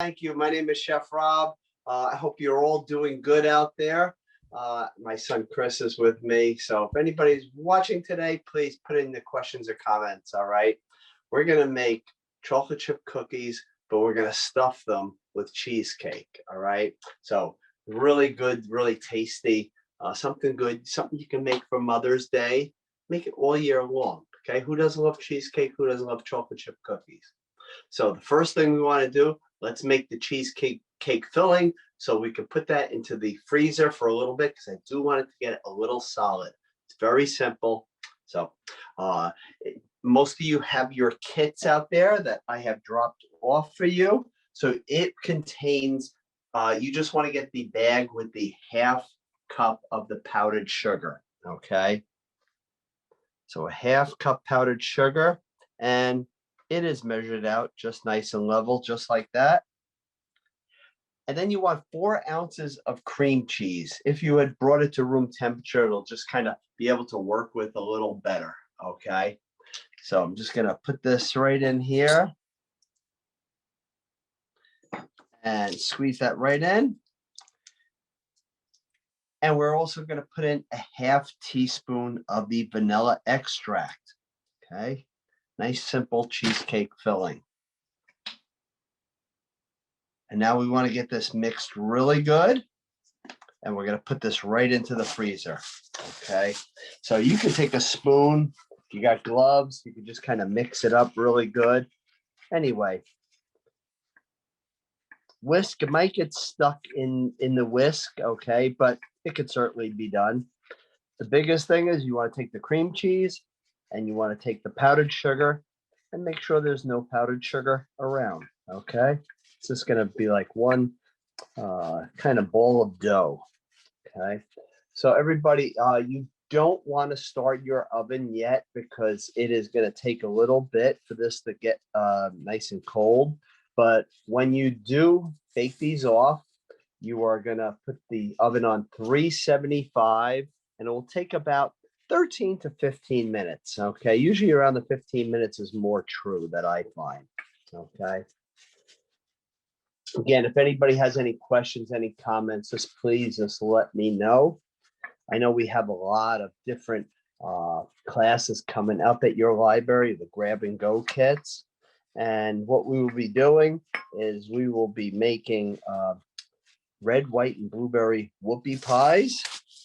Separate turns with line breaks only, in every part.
Thank you. My name is Chef Rob. I hope you're all doing good out there. My son Chris is with me. So if anybody's watching today, please put in the questions or comments. All right. We're going to make chocolate chip cookies, but we're going to stuff them with cheesecake. All right. So really good, really tasty, something good, something you can make for Mother's Day. Make it all year long. Okay. Who doesn't love cheesecake? Who doesn't love chocolate chip cookies? So the first thing we want to do, let's make the cheesecake filling so we can put that into the freezer for a little bit because I do want it to get a little solid. It's very simple. So most of you have your kits out there that I have dropped off for you. So it contains, you just want to get the bag with the ½ cup of the powdered sugar. Okay. So a ½ cup powdered sugar, and it is measured out just nice and level, just like that. And then you want 4 ounces of cream cheese. If you had brought it to room temperature, it'll just kind of be able to work with a little better, okay? So I'm just gonna put this right in here and squeeze that right in. And we're also gonna put in a ½ teaspoon of the vanilla extract, okay? Nice, simple cheesecake filling. And now we want to get this mixed really good. And we're going to put this right into the freezer. Okay. So you can take a spoon. If you got gloves, you can just kind of mix it up really good. Anyway, whisk, it might get stuck in the whisk. Okay. But it could certainly be done. The biggest thing is you want to take the cream cheese and you want to take the powdered sugar and make sure there's no powdered sugar around. Okay. It's just going to be like one kind of ball of dough. Okay. So everybody, you don't want to start your oven yet because it is going to take a little bit for this to get nice and cold. But when you do bake these off, you are going to put the oven on 375 and it will take about 13 to 15 minutes. Okay. Usually around the 15 minutes is more true that I find. Okay. Again, if anybody has any questions, any comments, please just let me know. I know we have a lot of different classes coming up at your library, the grab and go kits. And what we will be doing is we will be making red, white, and blueberry whoopie pies.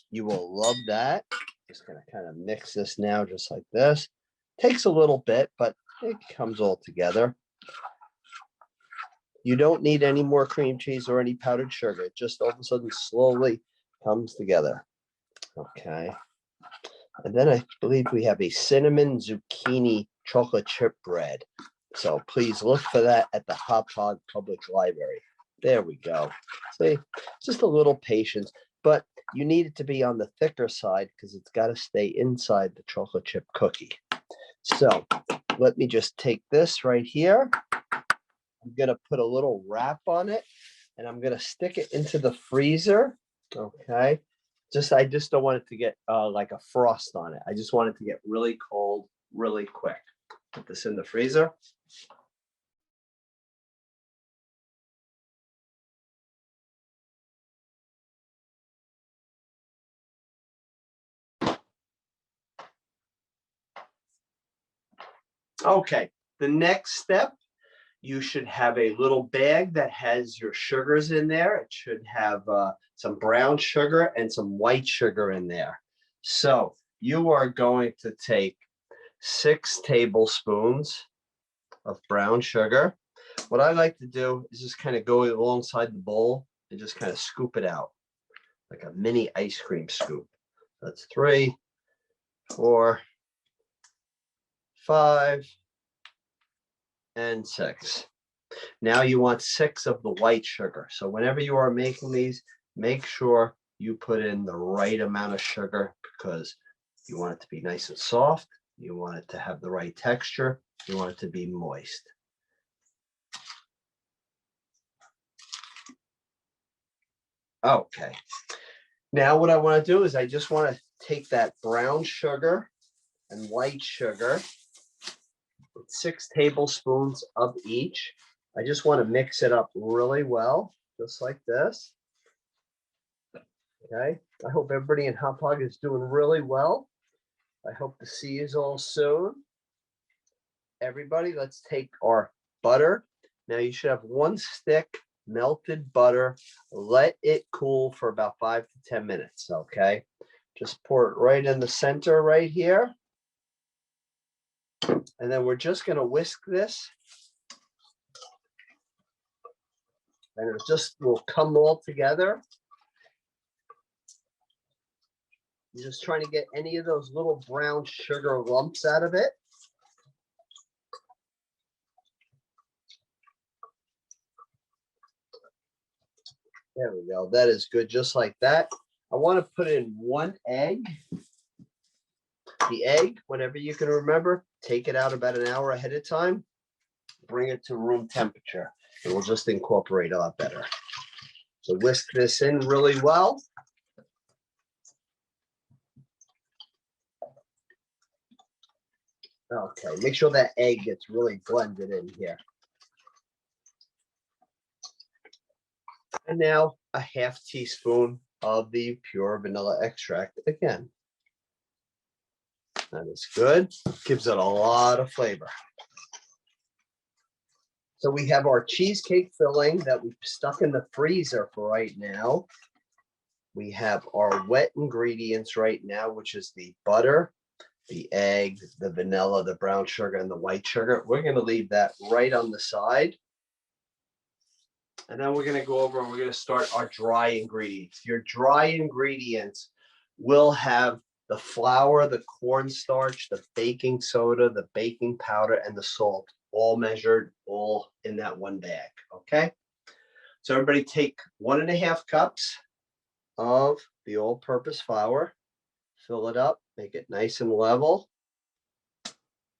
You will love that. Just going to kind of mix this now just like this. Takes a little bit, but it comes all together. You don't need any more cream cheese or any powdered sugar. It just all of a sudden slowly comes together. Okay. And then I believe we have a cinnamon zucchini chocolate chip bread. So please look for that at the Hop Hog Public Library. There we go. See, just a little patience, but you need it to be on the thicker side because it's got to stay inside the chocolate chip cookie. So let me just take this right here. I'm going to put a little wrap on it and I'm going to stick it into the freezer. Okay. I just don't want it to get like a frost on it. I just want it to get really cold, really quick. Put this in the freezer. Okay. The next step, you should have a little bag that has your sugars in there. It should have some brown sugar and some white sugar in there. So you are going to take 6 tablespoons of brown sugar. What I like to do is just kind of go alongside the bowl and just kind of scoop it out like a mini ice cream scoop. That's 3, 4, 5, and 6. Now you want 6 of the white sugar. So whenever you are making these, make sure you put in the right amount of sugar because you want it to be nice and soft. You want it to have the right texture. You want it to be moist. Okay. Now what I want to do is I just want to take that brown sugar and white sugar with 6 tablespoons of each. I just want to mix it up really well, just like this. Okay, I hope everybody in Hot Dog is doing really well. I hope to see you all soon. Everybody, let's take our butter. Now you should have 1 stick melted butter. Let it cool for about 5 to 10 minutes, okay? Just pour it right in the center right here. And then we're just going to whisk this. And it just will come all together. You're just trying to get any of those little brown sugar lumps out of it. There we go. That is good, just like that. I want to put in 1 egg. The egg, whenever you can remember, take it out about an hour ahead of time. Bring it to room temperature. It will just incorporate a lot better. So whisk this in really well. Okay, make sure that egg gets really blended in here. And now a ½ teaspoon of the pure vanilla extract again. That is good. Gives it a lot of flavor. So we have our cheesecake filling that we've stuck in the freezer for right now. We have our wet ingredients right now, which is the butter, the egg, the vanilla, the brown sugar, and the white sugar. We're going to leave that right on the side. And then we're going to go over and we're going to start our dry ingredients. Your dry ingredients will have the flour, the cornstarch, the baking soda, the baking powder, and the salt, all measured, all in that 1 bag, okay? So everybody take 1½ cups of the all-purpose flour, fill it up, make it nice and level.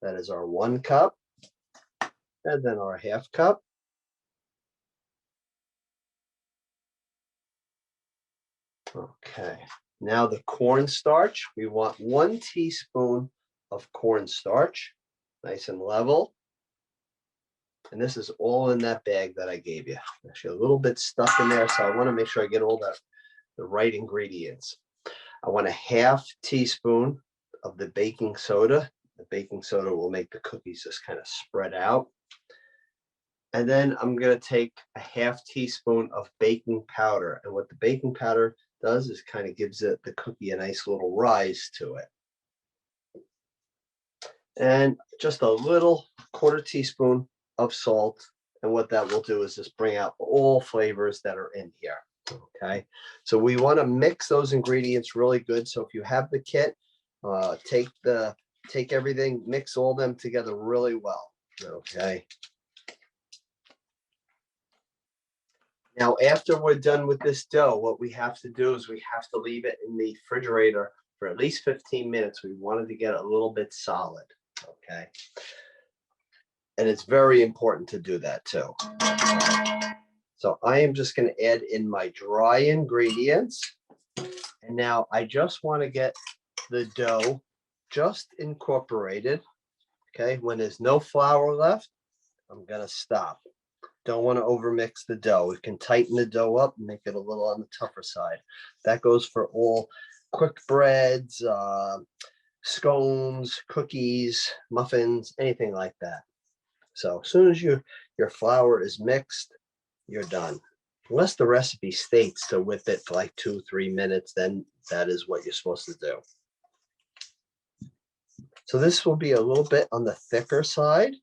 That is our 1 cup, and then our ½ cup. Okay, now the cornstarch, we want 1 teaspoon of cornstarch, nice and level. And this is all in that bag that I gave you. Actually, a little bit stuck in there, so I want to make sure I get all the right ingredients. I want a ½ teaspoon of the baking soda. The baking soda will make the cookies just kind of spread out. And then I'm going to take a ½ teaspoon of baking powder. And what the baking powder does is kind of gives the cookie a nice little rise to it. And just a little ¼ teaspoon of salt. And what that will do is just bring out all flavors that are in here. Okay, so we want to mix those ingredients really good. So if you have the kit, take everything, mix all them together really well. Okay. Now, after we're done with this dough, what we have to do is we have to leave it in the refrigerator for at least 15 minutes. We wanted to get it a little bit solid, okay? And it's very important to do that too. So I am just going to add in my dry ingredients. And now I just want to get the dough just incorporated, okay? When there's no flour left, I'm going to stop. Don't want to overmix the dough. We can tighten the dough up and make it a little on the tougher side. That goes for all quick breads, scones, cookies, muffins, anything like that. So as soon as your flour is mixed, you're done. Unless the recipe states to whip it for like 2-3 minutes, then that is what you're supposed to do. So this will be a little bit on the thicker side.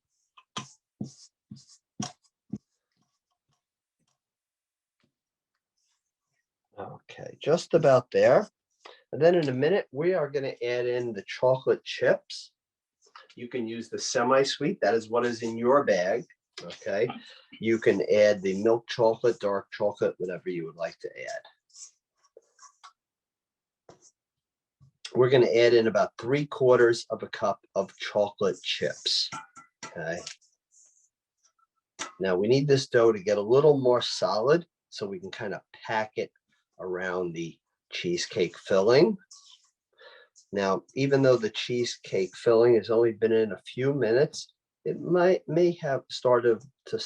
Okay, just about there. And then in a minute, we are going to add in the chocolate chips. You can use the semi-sweet. That is what is in your bag. Okay. You can add the milk chocolate, dark chocolate, whatever you would like to add. We're going to add in about 3/4 of a cup of chocolate chips. Okay. Now we need this dough to get a little more solid so we can kind of pack it around the cheesecake filling. Now, even though the cheesecake filling has only been in a few minutes, it may have started to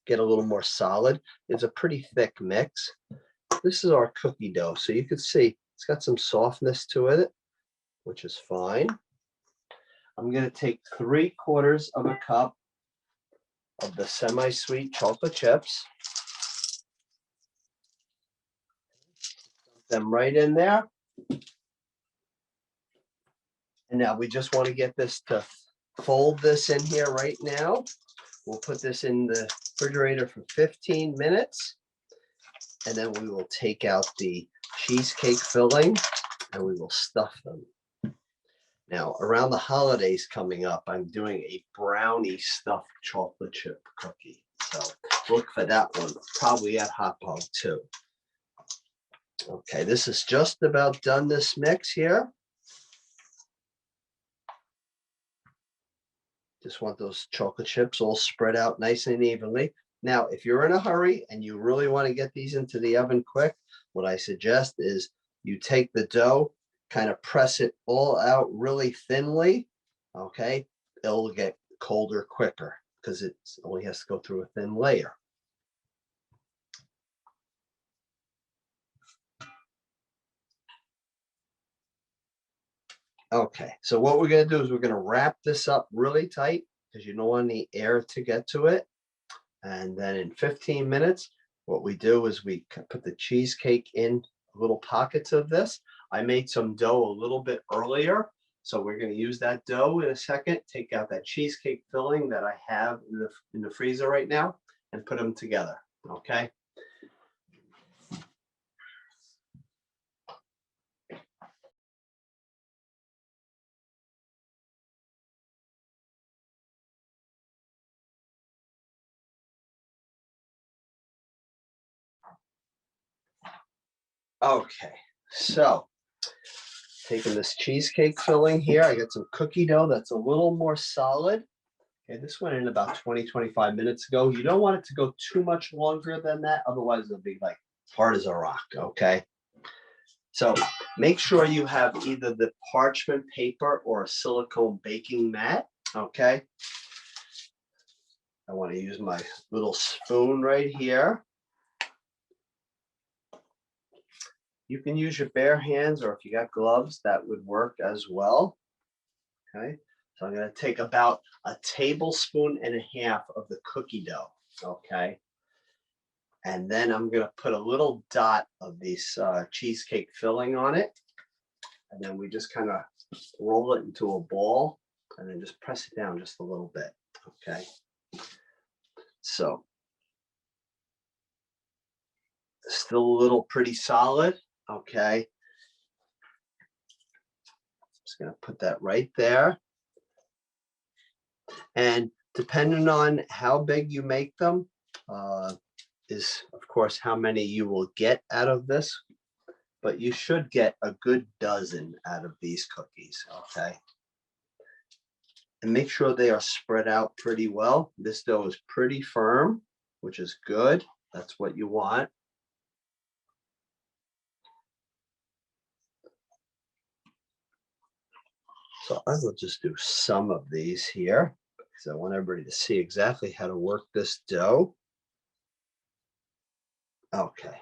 get a little more solid. It's a pretty thick mix. This is our cookie dough. So you can see it's got some softness to it, which is fine. I'm going to take 3/4 of a cup of the semi-sweet chocolate chips. Dump them right in there. And now we just want to get this to fold this in here right now. We'll put this in the refrigerator for 15 minutes. And then we will take out the cheesecake filling and we will stuff them. Now, around the holidays coming up, I'm doing a brownie stuffed chocolate chip cookie. So look for that one, probably at Hot Dog too. Okay, this is just about done, this mix here. Just want those chocolate chips all spread out nice and evenly. Now, if you're in a hurry and you really want to get these into the oven quick, what I suggest is you take the dough, kind of press it all out really thinly, okay? It'll get colder quicker because it only has to go through a thin layer. Okay, so what we're going to do is we're going to wrap this up really tight because you don't want any air to get to it. And then in 15 minutes, what we do is we put the cheesecake in little pockets of this. I made some dough a little bit earlier, so we're going to use that dough in a second, take out that cheesecake filling that I have in the freezer right now and put them together, okay? Okay, so taking this cheesecake filling here, I got some cookie dough that's a little more solid. Okay, this went in about 20-25 minutes ago. You don't want it to go too much longer than that, otherwise it'll be like hard as a rock, okay? So make sure you have either the parchment paper or a silicone baking mat, okay? I want to use my little spoon right here. You can use your bare hands, or if you got gloves, that would work as well. Okay, so I'm going to take about a tablespoon and a half of the cookie dough. Okay, and then I'm going to put a little dot of this cheesecake filling on it. And then we just kind of roll it into a ball and then just press it down just a little bit. Okay, so still a little pretty solid. Okay, just going to put that right there. And depending on how big you make them, is of course how many you will get out of this, but you should get a good dozen out of these cookies, okay? And make sure they are spread out pretty well. This dough is pretty firm, which is good. That's what you want. So I will just do some of these here because I want everybody to see exactly how to work this dough. Okay,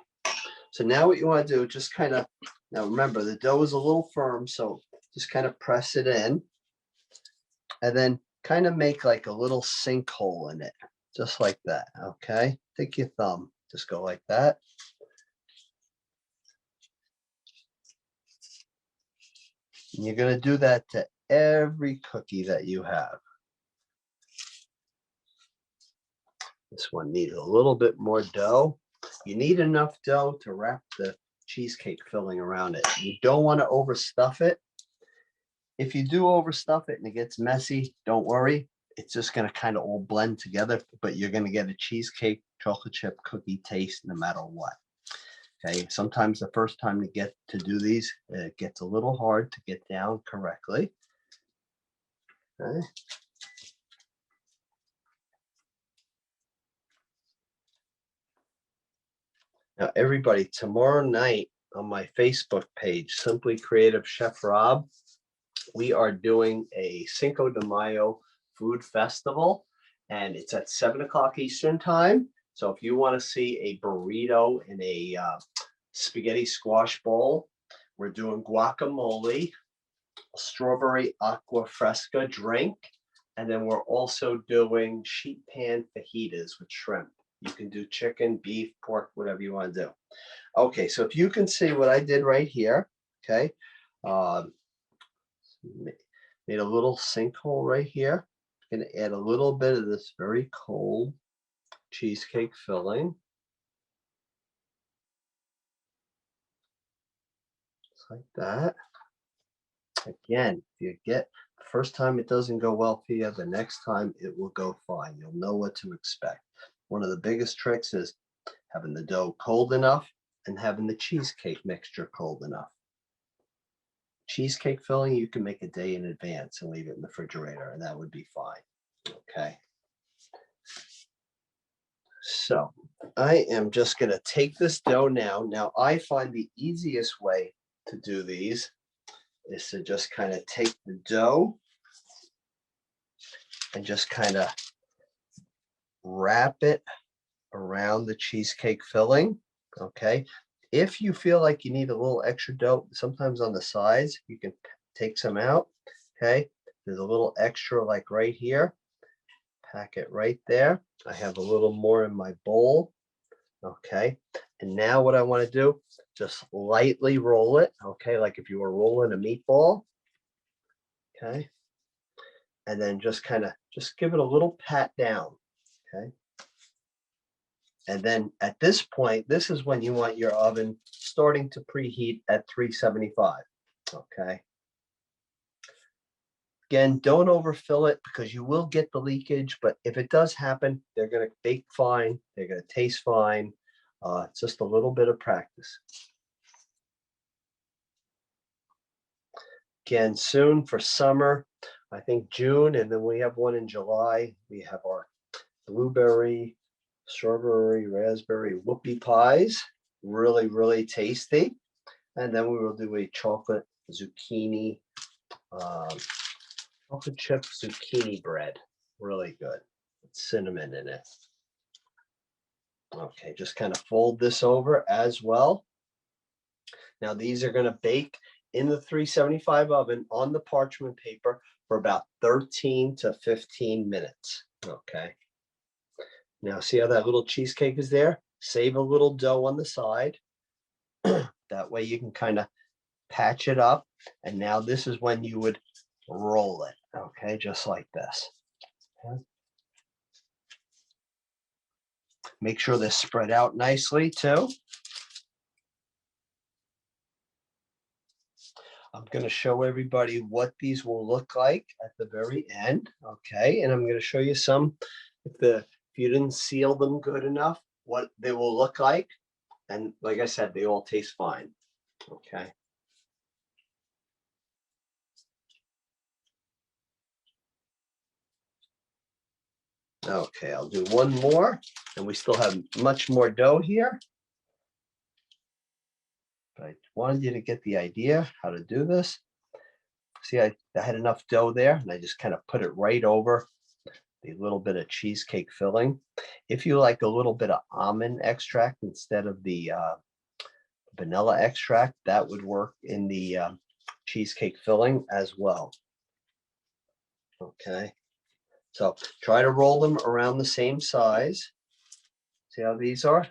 so now what you want to do, just kind of, now remember the dough is a little firm, so just kind of press it in and then kind of make like a little sinkhole in it, just like that, okay? Take your thumb, just go like that. And you're going to do that to every cookie that you have. This one needs a little bit more dough. You need enough dough to wrap the cheesecake filling around it. You don't want to overstuff it. If you do overstuff it and it gets messy, don't worry. It's just going to kind of all blend together, but you're going to get a cheesecake chocolate chip cookie taste no matter what. Okay, sometimes the first time to get to do these, it gets a little hard to get down correctly. Okay. Now, everybody, tomorrow night on my Facebook page, Simply Creative Chef Rob, we are doing a Cinco de Mayo food festival. and it's at 7 o'clock Eastern time. So if you want to see a burrito in a spaghetti squash bowl, we're doing guacamole, strawberry aqua fresca drink, and then we're also doing sheet pan fajitas with shrimp. You can do chicken, beef, pork, whatever you want to do. Okay, so if you can see what I did right here, okay, made a little sinkhole right here. Going to add a little bit of this very cold cheesecake filling. Just like that. Again, if you get the first time it doesn't go well for you, the next time it will go fine. You'll know what to expect. One of the biggest tricks is having the dough cold enough and having the cheesecake mixture cold enough. Cheesecake filling, you can make a day in advance and leave it in the refrigerator, and that would be fine. Okay. So I am just going to take this dough now. Now, I find the easiest way to do these is to just kind of take the dough and just kind of wrap it around the cheesecake filling. Okay. If you feel like you need a little extra dough, sometimes on the sides, you can take some out. Okay. There's a little extra like right here. Pack it right there. I have a little more in my bowl. Okay. And now what I want to do, just lightly roll it. Okay. Like if you were rolling a meatball. Okay. And then just kind of just give it a little pat down. Okay. And then at this point, this is when you want your oven starting to preheat at 375. Okay. Again, don't overfill it because you will get the leakage, but if it does happen, they're going to bake fine. They're going to taste fine. It's just a little bit of practice. Again, soon for summer, I think June, and then we have one in July. We have our blueberry, strawberry, raspberry whoopie pies. Really, really tasty. And then we will do a chocolate zucchini, chocolate chip zucchini bread. Really good. With cinnamon in it. Okay, just kind of fold this over as well. Now these are going to bake in the 375 oven on the parchment paper for about 13 to 15 minutes. Okay. Now see how that little cheesecake is there? Save a little dough on the side. That way you can kind of patch it up. And now this is when you would roll it. Okay, just like this. Okay. Make sure they're spread out nicely too. I'm going to show everybody what these will look like at the very end. Okay, and I'm going to show you some, if you didn't seal them good enough, what they will look like. And like I said, they all taste fine. Okay. Okay, I'll do one more, and we still have much more dough here. But I wanted you to get the idea how to do this. See, I had enough dough there, and I just kind of put it right over the little bit of cheesecake filling. If you like a little bit of almond extract instead of the vanilla extract, that would work in the cheesecake filling as well. Okay, so try to roll them around the same size. See how these are?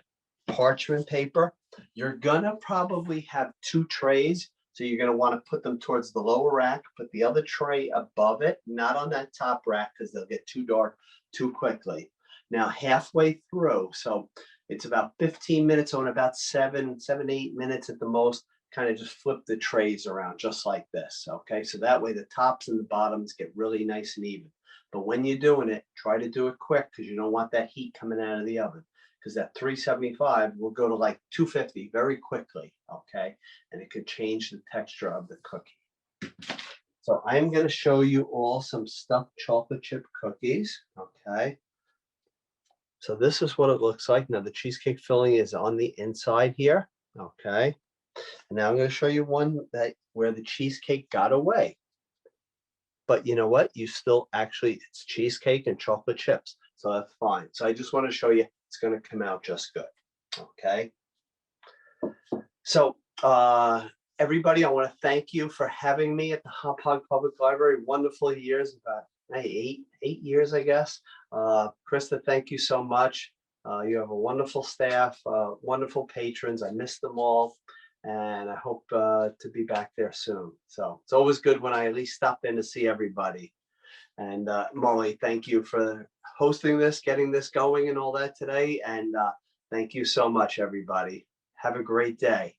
Parchment paper. You're gonna probably have two trays, so you're gonna want to put them towards the lower rack, put the other tray above it, not on that top rack because they'll get too dark too quickly. Now halfway through, so it's about 15 minutes on about 7, 8 minutes at the most, kind of just flip the trays around just like this. Okay, so that way the tops and the bottoms get really nice and even. But when you're doing it, try to do it quick because you don't want that heat coming out of the oven, because that 375 will go to like 250 very quickly, okay? And it could change the texture of the cookie. So I'm going to show you all some stuffed chocolate chip cookies, okay? So this is what it looks like. Now the cheesecake filling is on the inside here, okay? And now I'm going to show you one that where the cheesecake got away. But you know what? You still actually, it's cheesecake and chocolate chips. So that's fine. So I just want to show you it's going to come out just good. Okay. So everybody, I want to thank you for having me at the Hop Hog Public Library. Wonderful years, about 8 years, I guess. Krista, thank you so much. You have a wonderful staff, wonderful patrons. I miss them all, and I hope to be back there soon. So it's always good when I at least stop in to see everybody. And Molly, thank you for hosting this, getting this going and all that today. And thank you so much, everybody. Have a great day.